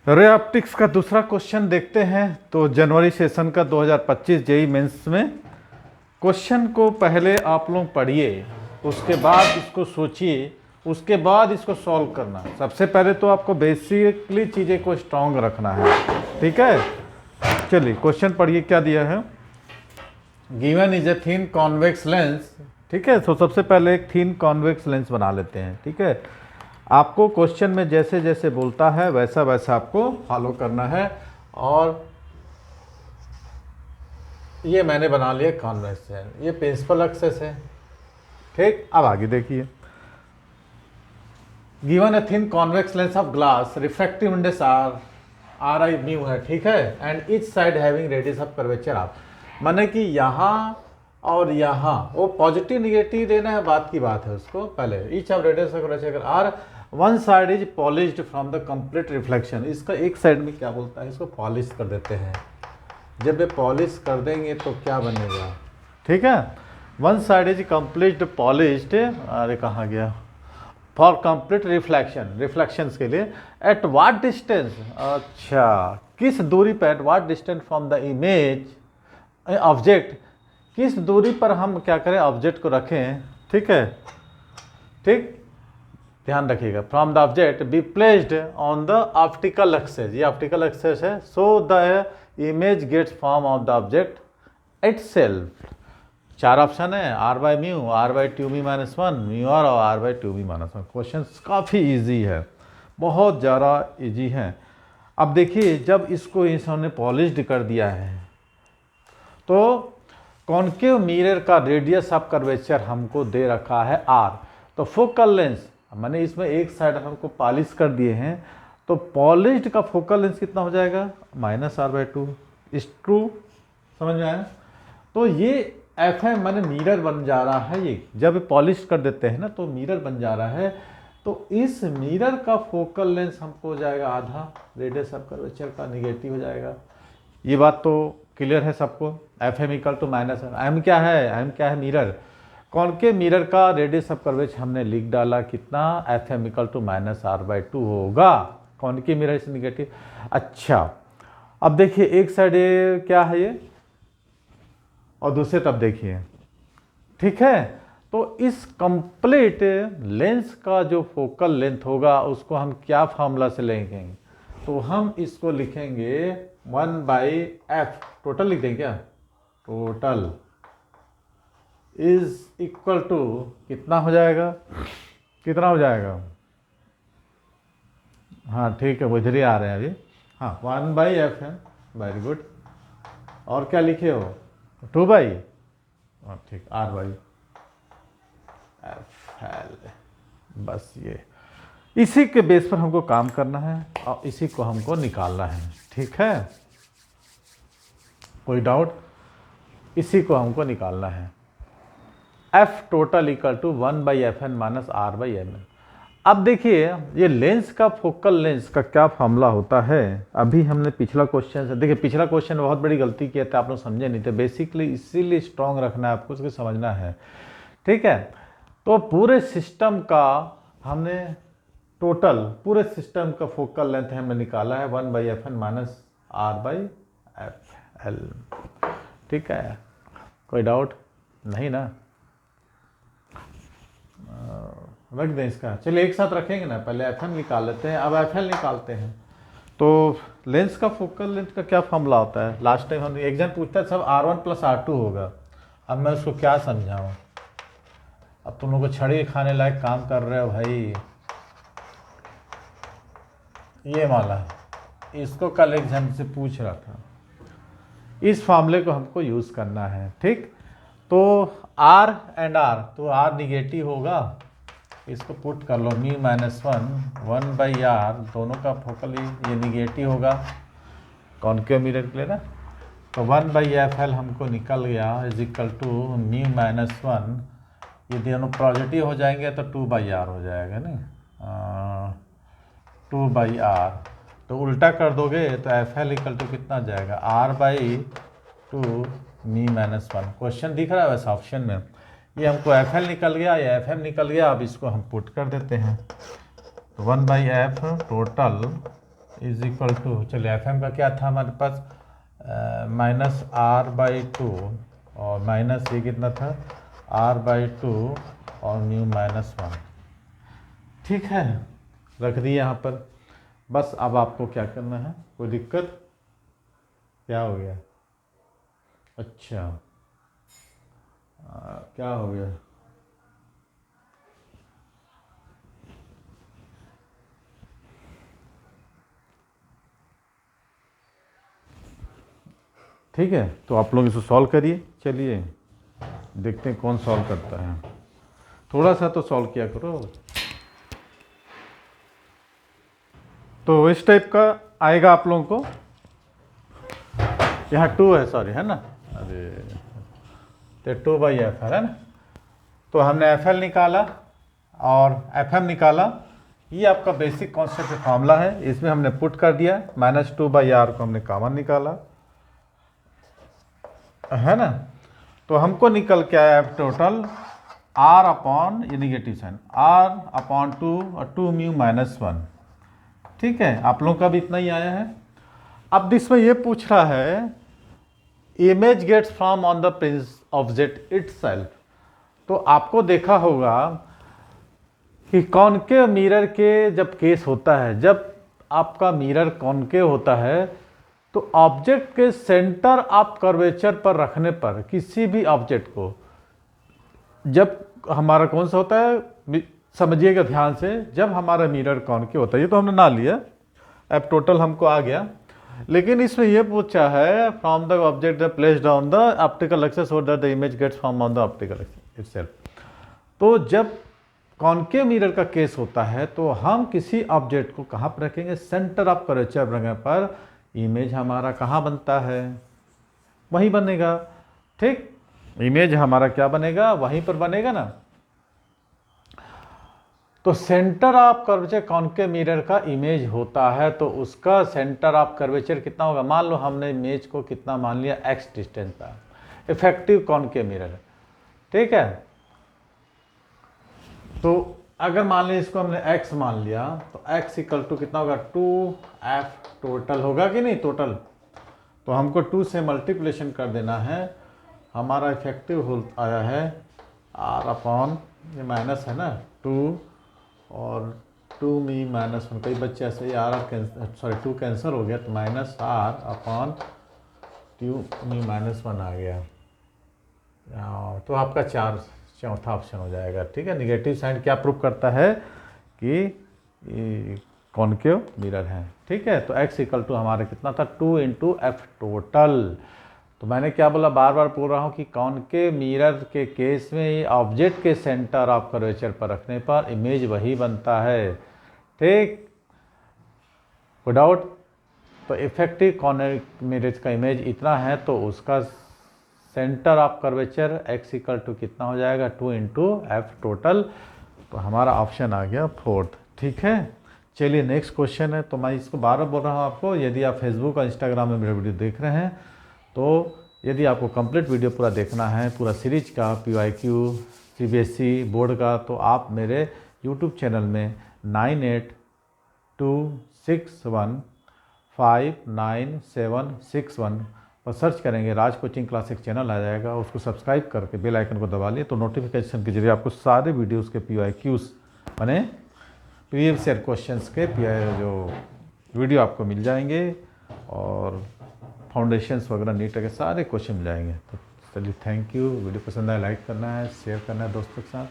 Ray optics का दूसरा question देखते हैं। तो जनवरी सेशन का 2025 जेई मेंस में क्वेश्चन को पहले आप लोग पढ़िए, उसके बाद इसको सोचिए, उसके बाद इसको सॉल्व करना। सबसे पहले तो आपको बेसिकली चीज़ें को स्ट्रांग रखना है, ठीक है। चलिए क्वेश्चन पढ़िए, क्या दिया है। Given is a thin convex lens, ठीक है। तो सबसे पहले एक थिन कॉन्वेक्स लेंस बना लेते हैं, ठीक है। आपको क्वेश्चन में जैसे जैसे बोलता है वैसा वैसा आपको फॉलो करना है। और ये मैंने बना लिया कॉन्वेक्स लेंस, ये प्रिंसिपल एक्सेस है, ठीक। अब आगे देखिए। Given a thin convex lens of glass, refractive index are I mu है, ठीक है। And each side having radius of curvature R, माने कि यहाँ और यहाँ वो पॉजिटिव निगेटिव देना है, बात की बात है उसको पहले। Each of radius of curvature R one side is polished from the complete reflection. इसका एक साइड में क्या बोलता है, इसको पॉलिश कर देते हैं। जब ये पॉलिश कर देंगे तो क्या बनेगा, ठीक है। One side is complete polished, अरे कहाँ गया, फॉर कंप्लीट रिफ्लेक्शन, रिफ्लेक्शंस के लिए। एट वाट डिस्टेंस, अच्छा किस दूरी पर, at what distance from the image object, किस दूरी पर हम क्या करें ऑब्जेक्ट को रखें, ठीक है, ठीक। ध्यान रखिएगा, from the object be placed on the optical axis, ये ऑप्टिकल एक्सेस है। So the image gets form of the object itself. चार ऑप्शन है, R by mu, R by two mu minus one, mu R और R by two mu minus one. Question काफ़ी easy है, बहुत ज़्यादा easy है। अब देखिए, जब इसको इन्होंने पॉलिश्ड कर दिया है तो कॉन्केव मिरर का रेडियस ऑफ कर्वेचर हमको दे रखा है आर। तो फोकल लेंस, मैंने इसमें एक साइड हमको पॉलिश कर दिए हैं, तो पॉलिश्ड का फोकल लेंस कितना हो जाएगा, माइनस आर बाई टू। इस ट्रू, समझ में आया। तो ये एफ है, मैंने मिरर बन जा रहा है। ये जब पॉलिश कर देते हैं ना तो मिरर बन जा रहा है। तो इस मिरर का फोकल लेंस हमको हो जाएगा आधा, रेडियस ऑफ कर्वेचर का निगेटिव हो जाएगा। ये बात तो क्लियर है सबको। F M equal to minus M क्या है, एम क्या है, मिरर। कॉन्केव मिरर का रेडियस ऑफ कर्वेचर हमने लिख डाला कितना, F M equal to minus R by two होगा, कॉन्केव मिरर से निगेटिव। अच्छा अब देखिए, एक साइड क्या है ये और दूसरे तब देखिए, ठीक है। तो इस कंप्लीट लेंस का जो फोकल लेंथ होगा उसको हम क्या फार्मूला से लेंगे, तो हम इसको लिखेंगे 1/f, टोटल लिख देंगे क्या, टोटल इज इक्वल टू कितना हो जाएगा, कितना हो जाएगा, हाँ ठीक है, वो इधर ही आ रहे हैं अभी। हाँ 1/f है, वेरी गुड। और क्या लिखे हो, 2/, ठीक, r/f l। बस ये इसी के बेस पर हमको काम करना है और इसी को हमको निकालना है, ठीक है। कोई डाउट, इसी को हमको निकालना है। f total equal to 1/fn minus r/mn। अब देखिए, ये लेंस का फोकल लेंस का क्या फार्मूला होता है। अभी हमने पिछला क्वेश्चन से, देखिए पिछला क्वेश्चन बहुत बड़ी गलती किया था, आप लोग समझे नहीं थे। बेसिकली इसीलिए स्ट्रॉन्ग रखना है आपको, उसको समझना है, ठीक है। तो पूरे सिस्टम का हमने टोटल, पूरे सिस्टम का फोकल लेंथ हमने निकाला है 1/fn माइनस r/fl, ठीक है। कोई डाउट नहीं ना, रख दें इसका। चलिए एक साथ रखेंगे ना, पहले एफ एम निकाल लेते हैं, अब एफ एल निकालते हैं। तो लेंस का फोकल लेंथ का क्या फॉर्मूला होता है, लास्ट टाइम हम एग्जाम पूछता है सब R1 + R2 होगा। अब मैं उसको क्या समझाऊँ, अब तुम लोग को छड़ी खाने लायक काम कर रहे हो भाई। ये माला इसको कल एग्जाम से पूछ रहा था, इस फॉर्मूले को हमको यूज़ करना है, ठीक। तो R एंड R, तो R निगेटिव होगा, इसको पुट कर लो, म्यू माइनस 1/r, दोनों का फोकल ये निगेटिव होगा कॉन्केव मिरर के लिए ना। तो 1/fl हमको निकल गया is equal to mu minus 1, ये दोनों पॉजिटिव हो जाएंगे तो 2/r हो जाएगा ना, 2/r। तो उल्टा कर दोगे तो fl इक्वल टू कितना जाएगा, r/2 म्यू माइनस 1। क्वेश्चन दिख रहा है वैसे ऑप्शन में, ये हमको fl निकल गया या fm निकल गया। अब इसको हम पुट कर देते हैं, तो 1/f total is equal to, चलिए एफ एम का क्या था हमारे पास, -r/2 और माइनस ये कितना था r/2 और म्यू -1। ठीक है, रख दिए यहाँ पर। बस अब आपको क्या करना है, कोई दिक्कत, क्या हो गया, अच्छा क्या हो गया, ठीक है। तो आप लोग इसको सॉल्व करिए, चलिए देखते हैं कौन सॉल्व करता है। थोड़ा सा तो सॉल्व किया करो। तो इस टाइप का आएगा आप लोगों को, यहाँ 2 है, सॉरी, है ना, अरे तो 2/f है ना। तो हमने एफ एल निकाला और एफ एम निकाला, ये आपका बेसिक कॉन्सेप्ट का फॉर्मूला है, इसमें हमने पुट कर दिया, -2/r को हमने कॉमन निकाला, है ना। तो हमको निकल के आया टोटल r अपॉन, ये निगेटिव साइन, r/2 और 2 म्यू -1। ठीक है, आप लोगों का भी इतना ही आया है। अब इसमें ये पूछ रहा है image gets from on the prince object itself. तो आपको देखा होगा कि कॉनकेव मिरर के जब केस होता है, जब आपका मिरर कॉनकेव होता है, तो ऑब्जेक्ट के सेंटर ऑफ कर्वेचर पर रखने पर किसी भी ऑब्जेक्ट को, जब हमारा कौन सा होता है, समझिएगा ध्यान से, जब हमारा मिरर कॉनकेव होता है, ये तो हमने ना लिया, अब टोटल हमको आ गया, लेकिन इसमें यह पूछा है from the object placed on the optical axis so that the image gets from on the optical axis itself. तो जब कॉनकेव मिरर का केस होता है तो हम किसी ऑब्जेक्ट को कहाँ पर रखेंगे, सेंटर ऑफ कर्वेचर रखने पर इमेज हमारा कहाँ बनता है, वहीं बनेगा। ठीक, इमेज हमारा क्या बनेगा, वहीं पर बनेगा ना। तो centre of curvature concave mirror का इमेज होता है, तो उसका सेंटर ऑफ कर्वेचर कितना होगा, मान लो हमने इमेज को कितना मान लिया, x डिस्टेंस था, इफेक्टिव कॉनकेव मिरर, ठीक है। तो अगर मान लिया इसको हमने x मान लिया, तो x इक्वल टू कितना होगा, 2f टोटल होगा कि नहीं, टोटल। तो हमको 2 से मल्टीप्लिकेशन कर देना है, हमारा इफेक्टिव हो आया है r अपॉन, ये माइनस है ना, 2 और 2 मी -1, कई बच्चे ऐसे ही r कैंसर, सॉरी 2 कैंसर हो गया, तो -r अपॉन 2 मी -1 आ गया। तो आपका चौथा ऑप्शन हो जाएगा। ठीक है, निगेटिव साइन क्या प्रूव करता है कि कॉनकेव मिरर है। ठीक है, तो x इक्वल टू हमारा कितना था, 2 × f टोटल। तो मैंने क्या बोला, बार बार बोल रहा हूँ कि कॉनकेव मिरर के केस में ऑब्जेक्ट के सेंटर ऑफ कर्वेचर पर रखने पर इमेज वही बनता है। ठीक, विदाउट, तो इफेक्टिव कॉनकेव मिरर का इमेज इतना है, तो उसका centre of curvature x equal to कितना हो जाएगा, 2 × f टोटल। तो हमारा ऑप्शन आ गया 4th। ठीक है, चलिए नेक्स्ट क्वेश्चन है। तो मैं इसको बार बार बोल रहा हूँ आपको, यदि आप फेसबुक और इंस्टाग्राम में मेरे वीडियो देख रहे हैं, तो यदि आपको कंप्लीट वीडियो पूरा देखना है, पूरा सीरीज का, PYQ, CBSE बोर्ड का, तो आप मेरे यूट्यूब चैनल में 9826159761 पर सर्च करेंगे, राज कोचिंग क्लास एक चैनल आ जाएगा, उसको सब्सक्राइब करके बेल आइकन को दबा लिए, तो नोटिफिकेशन के जरिए आपको सारे वीडियोस के PYQs माने प्रीवियस ईयर क्वेश्चंस के जो वीडियो आपको मिल जाएंगे, और फाउंडेशंस वगैरह नीट के सारे क्वेश्चन मिल जाएंगे। तो चलिए, थैंक यू। वीडियो पसंद आए लाइक करना है, शेयर करना है दोस्तों के साथ।